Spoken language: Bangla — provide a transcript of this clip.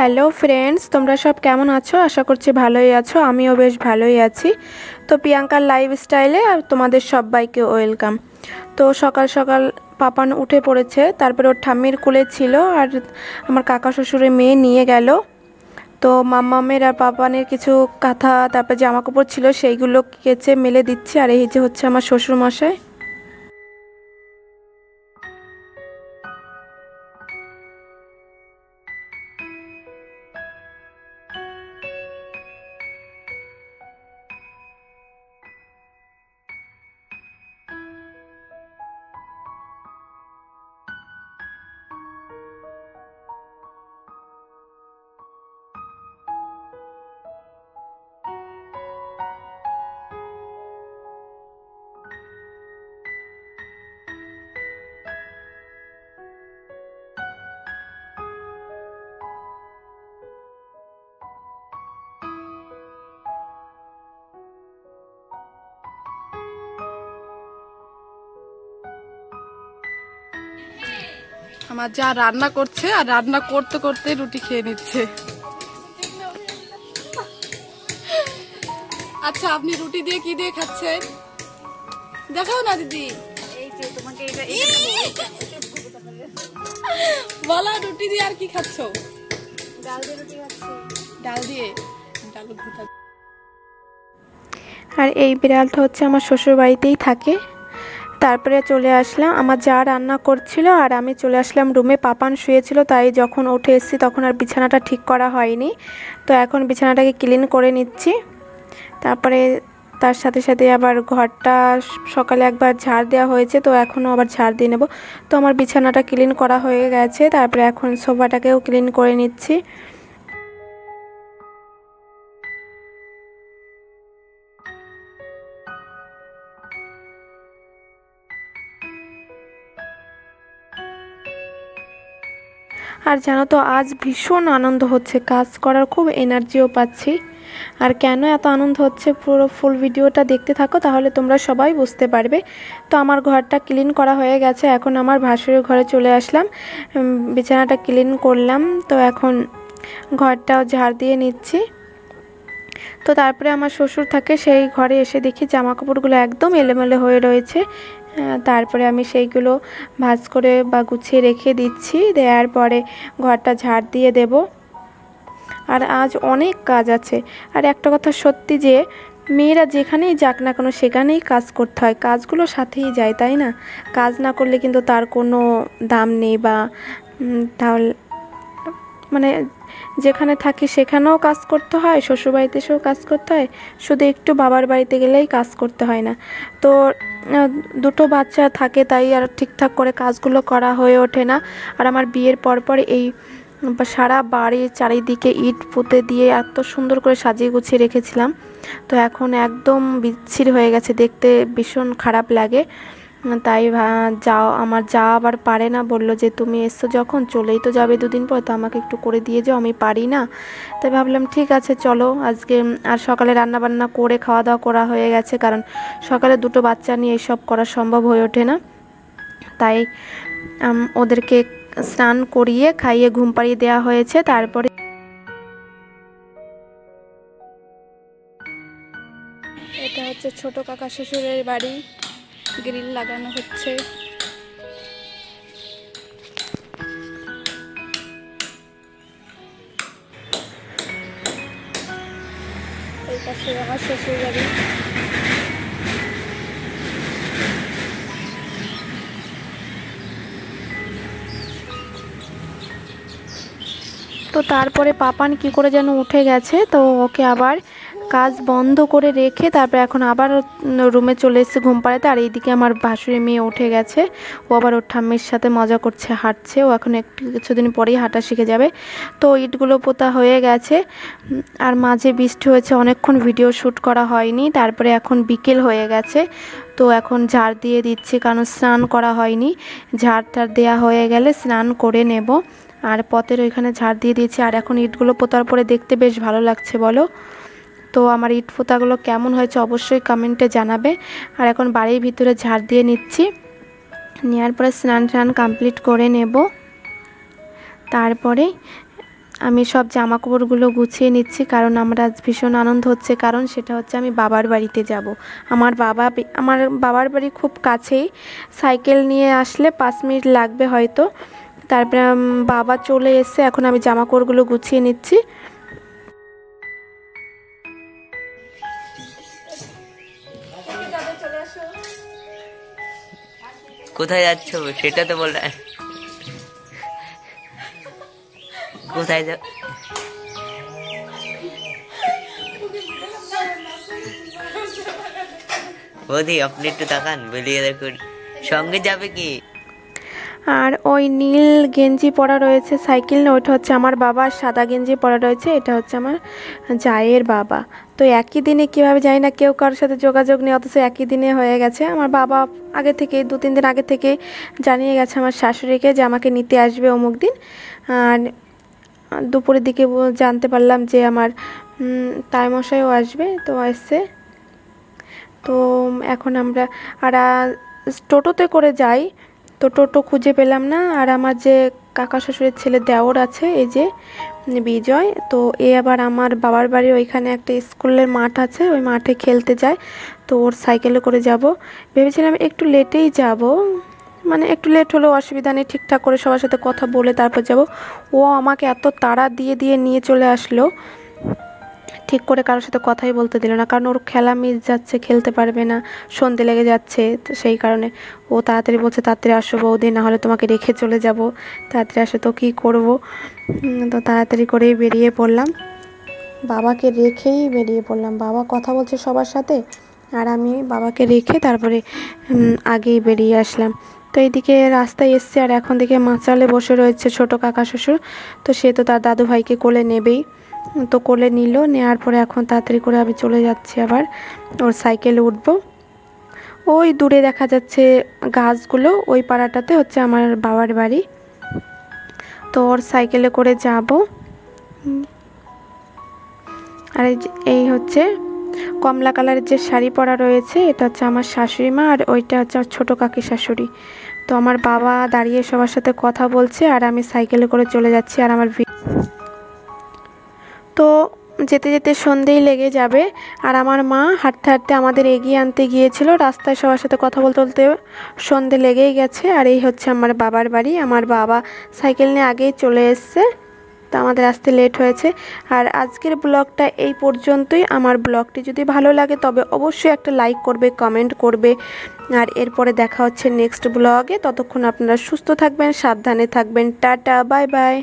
হ্যালো ফ্রেন্ডস, তোমরা সব কেমন আছো? আশা করছি ভালোই আছো। আমিও বেশ ভালোই আছি। তো প্রিয়াঙ্কার লাইফস্টাইলে তোমাদের সবাইকে ওয়েলকাম। তো সকাল সকাল পাপান উঠে পড়েছে, তারপরে ওর ঠাম্মির কোলে ছিল আর আমার কাকা শ্বশুরের মেয়ে নিয়ে গেল। তো মাম্মামের আর পাপানের কিছু কাঁথা তারপর জামা কাপড় ছিল, সেইগুলো কেচে মেলে দিচ্ছি। আর এই যে হচ্ছে আমার শ্বশুর মশাই। আমার যা রান্না করছে আর রান্না করতে করতে রুটি খেয়ে নিচ্ছে। আচ্ছা, আপনি রুটি দিয়ে কি দিয়ে খাচ্ছেন দেখাও না দিদি। বলো, রুটি দিয়ে আর কি খাচ্ছ? ডাল দিয়ে রুটি খাচ্ছি। ডাল দিয়ে ডাল ভুনা। আর এই বিড়ালটা হচ্ছে আমার শ্বশুর বাড়িতেই থাকে। তারপরে চলে আসলাম, আমার যা রান্না করছিল আর আমি চলে আসলাম রুমে। পাপান শুয়েছিল, তাই যখন উঠে এসেছি তখন আর বিছানাটা ঠিক করা হয়নি। তো এখন বিছানাটাকে ক্লিন করে নিচ্ছি। তারপরে তার সাথে সাথে আবার ঘরটা সকালে একবার ঝাড় দেওয়া হয়েছে, তো এখনও আবার ঝাড় দিয়ে নেব। তো আমার বিছানাটা ক্লিন করা হয়ে গেছে, তারপরে এখন সোফাটাকেও ক্লিন করে নিচ্ছি। আর জানো তো, আজ ভীষণ আনন্দ হচ্ছে, কাজ করার খুব এনার্জিও পাচ্ছি। আর কেন এত আনন্দ হচ্ছে, পুরো ফুল ভিডিওটা দেখতে থাকো, তাহলে তোমরা সবাই বুঝতে পারবে। তো আমার ঘরটা ক্লিন করা হয়ে গেছে, এখন আমার ভাসুরের ঘরে চলে আসলাম। বিছানাটা ক্লিন করলাম, তো এখন ঘরটাও ঝাড় দিয়ে নিচ্ছি। তো তারপরে আমার শ্বশুর থাকে, সেই ঘরে এসে দেখি জামা কাপড়গুলো একদম এলোমেলো হয়ে রয়েছে। তারপরে আমি সেইগুলো ভাঁজ করে বা গুছিয়ে রেখে দিচ্ছি। দেওয়ার পরে ঘরটা ঝাড় দিয়ে দেব। আর আজ অনেক কাজ আছে। আর একটা কথা সত্যি যে মেয়েরা যেখানেই যাক না কেন সেখানেই কাজ করতে হয়, কাজগুলো সাথেই যায়, তাই না? কাজ না করলে কিন্তু তার কোনো দাম নেই। বা তাহলে মানে যেখানে থাকি সেখানেও কাজ করতে হয়, শ্বশুরবাড়িতে এসেও কাজ করতে হয়, শুধু একটু বাবার বাড়িতে গেলেই কাজ করতে হয় না। তো দুটো বাচ্চা থাকে, তাই আর ঠিকঠাক করে কাজগুলো করা হয়ে ওঠে না। আর আমার বিয়ের পর এই সারা বাড়ির চারিদিকে ইট পুঁতে দিয়ে এত সুন্দর করে সাজিয়ে গুছিয়ে রেখেছিলাম, তো এখন একদম বিচ্ছিরি হয়ে গেছে, দেখতে ভীষণ খারাপ লাগে। তাই আমার যা আবার পারে না, বললো যে তুমি এসছো যখন, চলেই তো যাবে দুদিন পর, তো আমাকে একটু করে দিয়ে যাও, আমি পারি না। তাই ভাবলাম ঠিক আছে চলো আজকে। আর সকালে রান্না বান্না করে খাওয়া দাওয়া করা হয়ে গেছে, কারণ সকালে দুটো বাচ্চা নিয়ে এসব করা সম্ভব হয়ে ওঠে না। তাই ওদেরকে স্নান করিয়ে খাইয়ে ঘুম পাড়িয়ে দেওয়া হয়েছে। তারপরে এটা হচ্ছে ছোট কাকা শ্বশুরের বাড়ি, গ্রিল লাগানো হচ্ছে। এই পাশে আমার শ্বশুর বাড়ি। তো তারপরে পাপান কি করে যেন উঠে গেছে, তো ওকে আবার কাজ বন্ধ করে রেখে তারপরে এখন আবার রুমে চলে এসেছে ঘুম পাড়াতে। আর এইদিকে আমার ভাসুরি মেয়ে উঠে গেছে, ও আবার ওর ঠাম্মির সাথে মজা করছে, হাঁটছে। ও এখন কিছুদিন পরেই হাঁটা শিখে যাবে। তো ইটগুলো পোতা হয়ে গেছে, আর মাঝে বৃষ্টি হয়েছে, অনেকক্ষণ ভিডিও শ্যুট করা হয়নি। তারপরে এখন বিকেল হয়ে গেছে, তো এখন ঝাড় দিয়ে দিচ্ছি, কারণ স্নান করা হয়নি। ঝাড় দেওয়া হয়ে গেলে স্নান করে নেব। আর পথের ওইখানে ঝাড় দিয়ে দিয়েছি। আর এখন ইটগুলো পোতার পরে দেখতে বেশ ভালো লাগছে, বলো? তো আমার ইট পোতাগুলো কেমন হয়েছে অবশ্যই কমেন্টে জানাবে। আর এখন বাড়ির ভিতরে ঝাড় দিয়ে নিচ্ছি, নেওয়ার পরে স্নান কমপ্লিট করে নেব। তারপরে আমি সব জামা কাপড়গুলো গুছিয়ে নিচ্ছি, কারণ আমার আজ ভীষণ আনন্দ হচ্ছে, কারণ সেটা হচ্ছে আমি বাবার বাড়িতে যাব। আমার বাবার বাড়ি খুব কাছেই, সাইকেল নিয়ে আসলে 5 মিনিট লাগবে হয়তো। তারপরে বাবা চলে এসে এখন আমি জামা কাপড়গুলো গুছিয়ে নিচ্ছি। কোথায় যাচ্ছ সেটা তো বল। কোথায় যা বৌদি, আপনি একটু তাকান, বেরিয়ে দেখুন সঙ্গে যাবে কি। আর ওই নীল গেঞ্জি পরা রয়েছে সাইকেল নিয়ে, ওইটা হচ্ছে আমার বাবা। আর সাদা গেঞ্জি পরা রয়েছে, এটা হচ্ছে আমার জায়ের বাবা। তো একই দিনে কীভাবে জানি না, কেউ কারোর সাথে যোগাযোগ নেই, অথচ একই দিনে হয়ে গেছে। আমার বাবা আগে থেকে 2-3 দিন আগে থেকে জানিয়ে গেছে আমার শাশুড়িকে যে আমাকে নিতে আসবে অমুক দিন। আর দুপুরের দিকে জানতে পারলাম যে আমার তাইমশাইও আসবে, তো আসছে। তো এখন আমরা আর টোটোতে করে যাই, তো টোটো খুঁজে পেলাম না। আর আমার যে কাকা শ্বশুরের ছেলে দেওর আছে, এই যে বিজয়, তো এ আবার আমার বাবার বাড়ির ওইখানে একটা স্কুলের মাঠ আছে, ওই মাঠে খেলতে যায়। তো ওর সাইকেলে করে যাব। ভেবেছিলাম একটু লেটেই যাব, মানে একটু লেট হলেও অসুবিধা নেই, ঠিকঠাক করে সবার সাথে কথা বলে তারপর যাব। ও আমাকে এত তাড়া দিয়ে দিয়ে নিয়ে চলে আসলো, ঠিক করে কারোর সাথে কথাই বলতে দিল না, কারণ ওর খেলা মিস যাচ্ছে, খেলতে পারবে না, সন্ধে লেগে যাচ্ছে। তো সেই কারণে ও তাড়াতাড়ি বলছে তাড়াতাড়ি আসো বৌদি, না হলে তোমাকে রেখে চলে যাব, তাড়াতাড়ি আসো। তো কী করবো, তো তাড়াতাড়ি করেই বেরিয়ে পড়লাম, বাবাকে রেখেই বেরিয়ে পড়লাম। বাবা কথা বলছে সবার সাথে, আর আমি বাবাকে রেখে তারপরে আগেই বেরিয়ে আসলাম। তো এইদিকে রাস্তায় এসছে, আর এখন দিকে মাচালে বসে রয়েছে ছোট কাকা শ্বশুর। তো সে তো তার দাদু ভাইকে কোলে নেবেই, তো কোলে নিল, নেওয়ার পরে এখন তাড়াতাড়ি করে আমি চলে যাচ্ছি, আবার ওর সাইকেলে উঠবো। ওই দূরে দেখা যাচ্ছে গাছগুলো, ওই পাড়াটাতে হচ্ছে আমার বাবার বাড়ি। তো ওর সাইকেলে করে যাব। আর এই হচ্ছে কমলা কালারের যে শাড়ি পরা রয়েছে, এটা হচ্ছে আমার শাশুড়ি মা, আর ওইটা হচ্ছে আমার ছোটো কাকি শাশুড়ি। তো আমার বাবা দাঁড়িয়ে সবার সাথে কথা বলছে, আর আমি সাইকেলে করে চলে যাচ্ছি। আর আমার তো যেতে যেতে সন্ধেই লেগে যাবে। আর আমার মা হাঁটতে হাঁটতে আমাদের এগিয়ে আনতে গিয়েছিল, রাস্তায় সবার সাথে কথা বলতে বলতে সন্ধে লেগেই গেছে। আর এই হচ্ছে আমার বাবার বাড়ি। আমার বাবা সাইকেল নিয়ে আগেই চলে এসছে, তো আমাদের আসতে লেট হয়েছে। আর আজকের ব্লগটা এই পর্যন্তই। আমার ব্লগটি যদি ভালো লাগে তবে অবশ্যই একটা লাইক করবে, কমেন্ট করবে। আর এরপরে দেখা হচ্ছে নেক্সট ব্লগে। ততক্ষণ আপনারা সুস্থ থাকবেন, সাবধানে থাকবেন। Tata, bye bye.